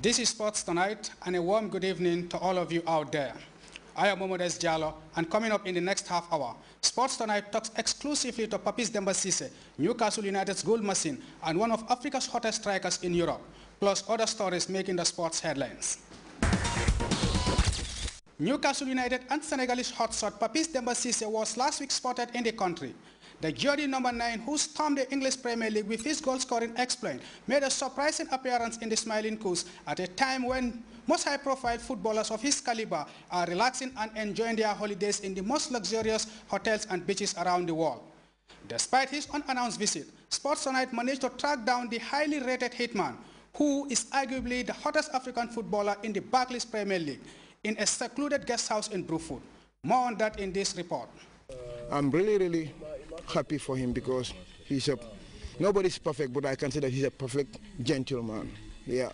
This is Sports Tonight, and a warm good evening to all of you out there. I am Momodes Jallo, and coming up in the next half hour, Sports Tonight talks exclusively to Papis Demba Cissé, Newcastle United's goal machine and one of Africa's hottest strikers in Europe, plus other stories making the sports headlines. Newcastle United and Senegalese hotshot Papis Demba Cissé was last week spotted in the country. The Grts number 9, who stormed the English Premier League with his goal-scoring exploit, made a surprising appearance in the Smiling Coast at a time when most high-profile footballers of his caliber are relaxing and enjoying their holidays in the most luxurious hotels and beaches around the world. Despite his unannounced visit, Sports Tonight managed to track down the highly rated hitman, who is arguably the hottest African footballer in the Barclays Premier League, in a secluded guest house in Brufut. More on that in this report. I'm really happy for him because nobody's perfect, but I can say that he's a perfect gentleman. Yeah.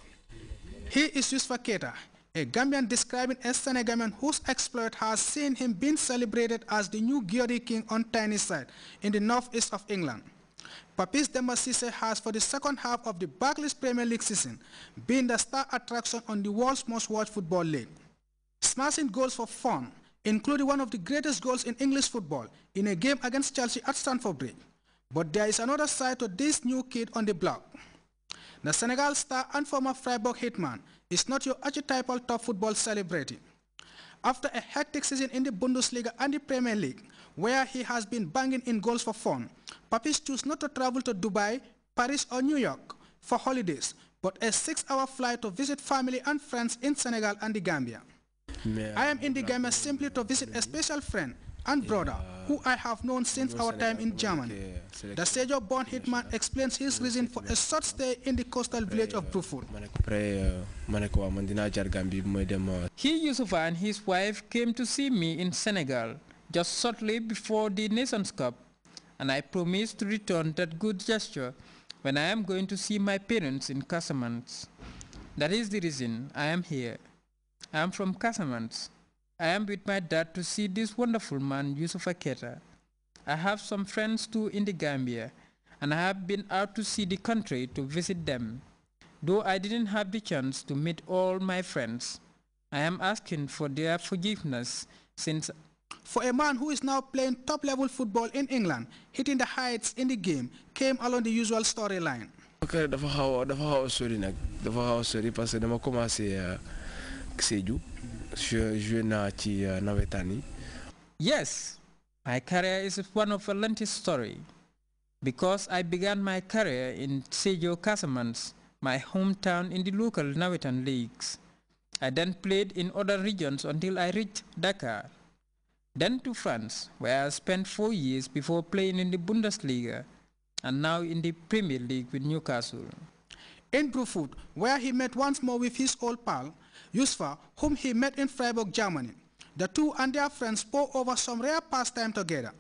He is Youssoupha Keita, a Gambian describing a Senegalian whose exploit has seen him being celebrated as the new Grts king on Tyneside in the northeast of England. Papis Demba Cissé has, for the second half of the Barclays Premier League season, been the star attraction on the world's most watched football league, smashing goals for fun, including one of the greatest goals in English football in a game against Chelsea at Stamford Bridge. But there is another side to this new kid on the block. The Senegal star and former Freiburg hitman is not your archetypal top football celebrity. After a hectic season in the Bundesliga and the Premier League, where he has been banging in goals for fun, Papis chose not to travel to Dubai, Paris or New York for holidays, but a 6-hour flight to visit family and friends in Senegal and the Gambia. I am in the Gambia simply to visit a special friend and brother who I have known since our time in Germany. The Sejo-born hitman explains his reason for a short stay in the coastal village of Brufut. He, Youssoupha, and his wife came to see me in Senegal just shortly before the Nations Cup, and I promised to return that good gesture when I am going to see my parents in Casamance. That is the reason I am here. I am from Casamance. I am with my dad to see this wonderful man, Youssoupha Keita. I have some friends too in the Gambia, and I have been out to see the country to visit them. Though I didn't have the chance to meet all my friends, I am asking for their forgiveness since... For a man who is now playing top-level football in England, hitting the heights in the game came along the usual storyline. Okay, dafa xaw sori nak. Dafa xaw sori parce que dama commencé Sédhiou. Yes, my career is one of a lengthy story because I began my career in Sédhiou, Casamance, my hometown, in the local Nawetan leagues. I then played in other regions until I reached Dakar. Then to France, where I spent 4 years before playing in the Bundesliga and now in the Premier League with Newcastle. In Brufut, where he met once more with his old pal, Youssoupha, whom he met in Freiburg, Germany. The two and their friends spoke over some rare pastime together.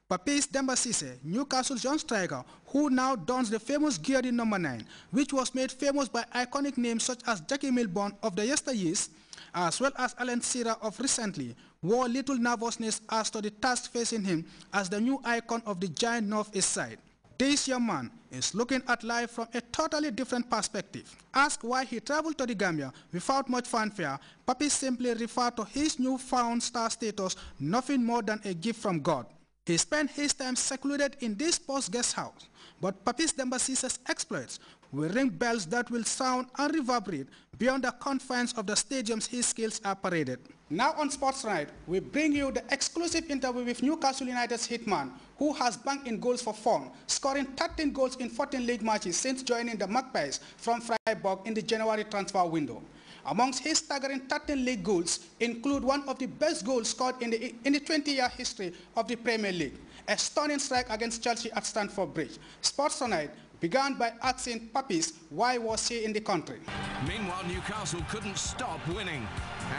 Papis Demba Cissé, Newcastle's young striker, who now dons the famous Grts number 9, which was made famous by iconic names such as Jackie Milburn of the yesteryears, as well as Alan Shearer of recently, wore little nervousness as to the task facing him as the new icon of the giant North-East side. This young man is looking at life from a totally different perspective. Asked why he traveled to the Gambia without much fanfare, Papis simply referred to his newfound star status nothing more than a gift from God. He spent his time secluded in this post guest house, but Papis Demba Cissé's exploits will ring bells that will sound and reverberate beyond the confines of the stadiums his skills are paraded. Now on Sports Night, we bring you the exclusive interview with Newcastle United's hitman, who has banked in goals for fun, scoring 13 goals in 14 league matches since joining the Magpies from Freiburg in the January transfer window. Amongst his staggering 13 league goals include one of the best goals scored in the 20-year history of the Premier League, a stunning strike against Chelsea at Stamford Bridge. Sports Tonight began by asking Papis why was he in the country. Meanwhile, Newcastle couldn't stop winning.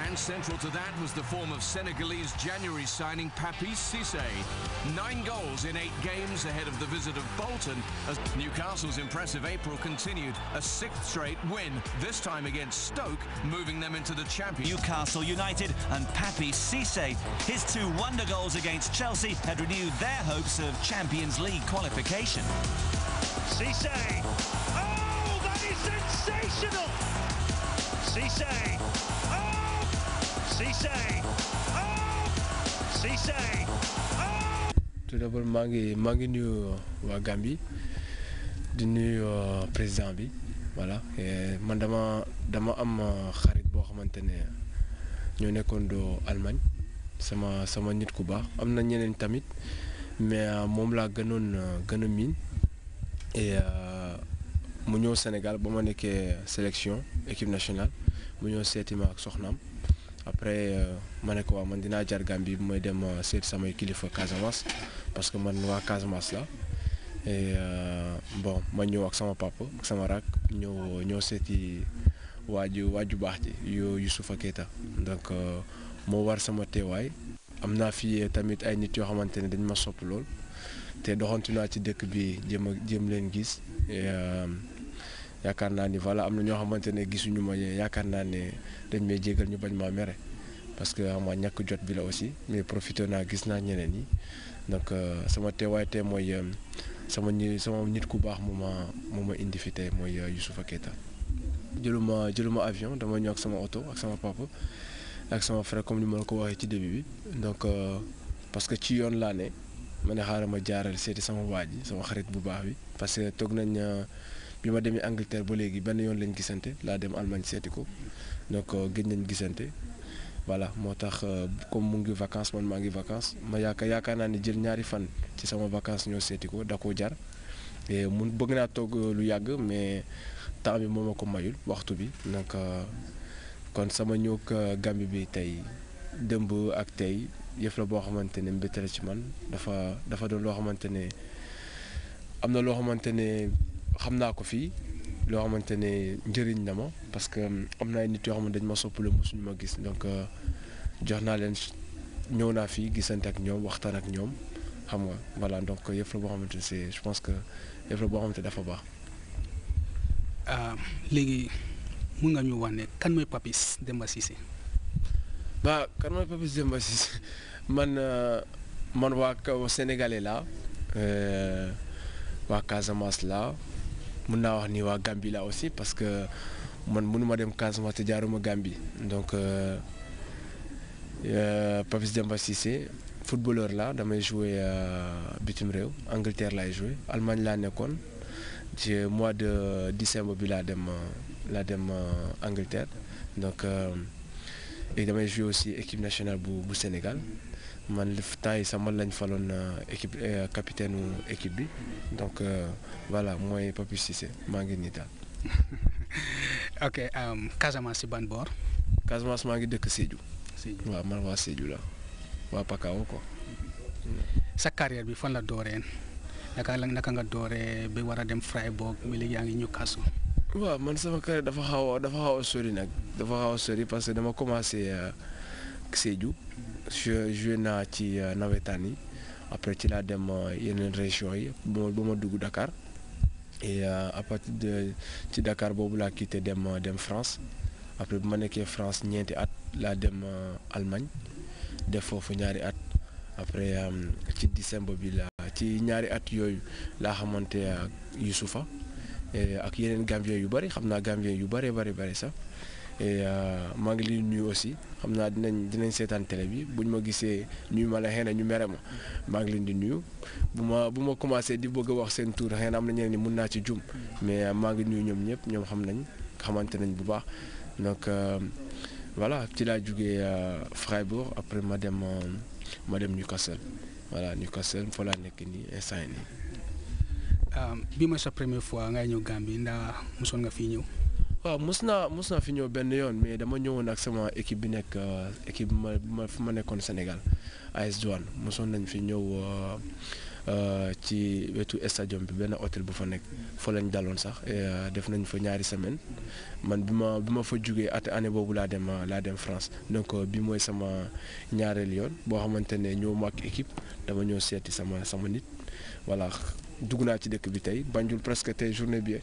And central to that was the form of Senegalese January signing Papis Cissé. 9 goals in 8 games ahead of the visit of Bolton as Newcastle's impressive April continued. A 6th straight win, this time against Stoke, moving them into the Championship. Newcastle United and Papis Cissé. His 2 wonder goals against Chelsea had renewed their hopes of Champions League qualification. Cissé! Oh, that is sensational! Cisse. Oh! Cisse. Oh! Cisse. Oh! Tout d'abord maa ngi nuyu waa Gambie di nuyu président bi voilà man dama am xarit boo xamante ne ñoo nekkoon doo Allemagne sama nit ku baax am na ñeneen tamit mais moom laa gën a miin et mu ñëw Sénégal ba ma nekkee sélection équipe nationale mu ñëw seeti ma ak soxnaam après ma ne ko waa man dinaa jar Gambie bu may dem seeti samay kilifa Casamance parce que man waa Casamance la et bon ma ñëw ak sama papa ak sama rak ñëw seeti waaju baax ji Youssoufa Keita donc moo war sama teewaay am naa fi tamit ay nit yoo xamante ne dañ ma sopp lool te doxantu naa ci dëkk bi jéem leen gis yaakaar naa ni voilà am na ñoo xamante ne gisuñu ma yaakaar naa ne dañ may jégal ñu bañ maa mere parce que xam nga ñàkk jot bi la aussi mais profité naa gis naa ñeneen yi donc sama teewaay te mooy sama nit ku baax moo ma indi fi tey mooy Youssoufa Keita. jëluma avion dama ñëw ak sama oto ak sama papa ak sama frère comme ni ma la ko waxee ci début bi donc parce que ci yoon laa ne ma ne xaaral ma jaaral seeti sama waa ji sama xarit bu baax bi parce que toog nañ bi ma demee Angleterre ba léegi benn yoon lañ gisante laa dem Allemagne seeti ko donc gëj nañ gisante voilà moo tax comme mu ngi vacances man maa ngi vacances ma yaakaar naa ne jël ñaari fan ci sama vacances ñoo seeti ko da koo jar et mun bëgg naa toog lu yàgg mais temps bi moo ma ko mayul waxtu bi donc kon sama ñëw Gambie bi tey dëmb ak tey yëf la boo xamante ne mbégte la ci man dafa doon loo xamante ne am na loo xamante ne xam naa ko fii loo xamante ne njëriñ na ma parce que am na ay nit yoo xam ne dañ ma soppale mosuñu ma gis donc jox naa leen ñëw naa fii gisante ak ñoom waxtaan ak ñoom xam nga voilà donc yëf la boo xamante ne c'est je pense que yëf la boo xamante dafa baax. léegi mun nga ñu wax ne kan mooy Papis Demba Cissé. kan mooy Papis Demba Cissé man waa Sénégalais la waa Casamance la mun naa wax ni waa Gambie la aussi parce que man mënuma dem Casamance te jaaruma Gambie donc Papis Demba Cissé footballeur la damay jouer bitim réew Angleterre laay jouer Allemagne laa nekkoon ci mois de décembre bi laa dem Angleterre donc et damay jouer aussi équipe nationale bu Sénégal man temps yi sax man lañ faloon équipe capitaine équipe bi donc voilà mooy Papis Cissé maa ngi nii daal. ok Casamance si ban boor. Casamance maa ngi dëkk Sédhiou. waaw man waa Sédhiou la waa Pakao quoi. sa carrière bi fan la dooreen naka nga dooree ba war a dem Freiburg ba léegi yaa ngi Newcastle. waaw man sama carrière dafa xaw a sori nag dafa xaw a sori parce que dama commencé Sédhiou joué naa ci nawetaan yi après ci laa dem yeneen région yi ba ma dugg Dakar et à partir de ci Dakar boobu laa quitté dem France après bu ma nekkee France ñeenti at laa dem Allemagne def foofu ñaari at après ci décembre bi ci ñaari at yooyu laa xamante ak Youssoufa ak yeneen Gambien yu bëri xam naa Gambien yu bëri sax et maa ngi leen nuyu aussi xam naa dinañ seetaan télé bi buñ ma gisee nuyu ma la xëy na ñu mere maa ngi leen di nuyu bu ma commencé di bëgg a wax seen tour xëy na am na ñeneen ni mun naa ci jum mais maa ngi nuyu ñoom ñëpp ñoom xamante nañ bu baax donc voilà ci laa jugee Freiburg après ma dem Newcastle voilà Newcastle fa laa nekk nii instant yii nii. bi ma sa première fois ngay ñëw Gambie ndax mosoon nga fii ñëw. waaw mos naa fi ñëw benn yoon mais dama ñëwoon ak sama équipe bi nekk équipe ma nekkoon Sénégal AS Douane mosoon nañ fi ñëw ci wetu stadium bi benn hôtel bu fa nekk fa lañ daloon sax def nañ fa ñaari semaine man bi ma fa jugee année boobu laa dem France donc bi mooy sama ñaareel yoon boo xamante ne ñëw ma ak équipe dama ñëw seeti sama nit voilà dugg naa ci dëkk bi tey Banjul presque tey journée bi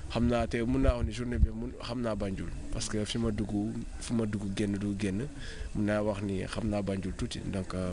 xam naa te mun naa wax ni journée bi xam naa Banjul parce que fi ma dugg génn mun naa wax ni xam naa Banjul tuuti donc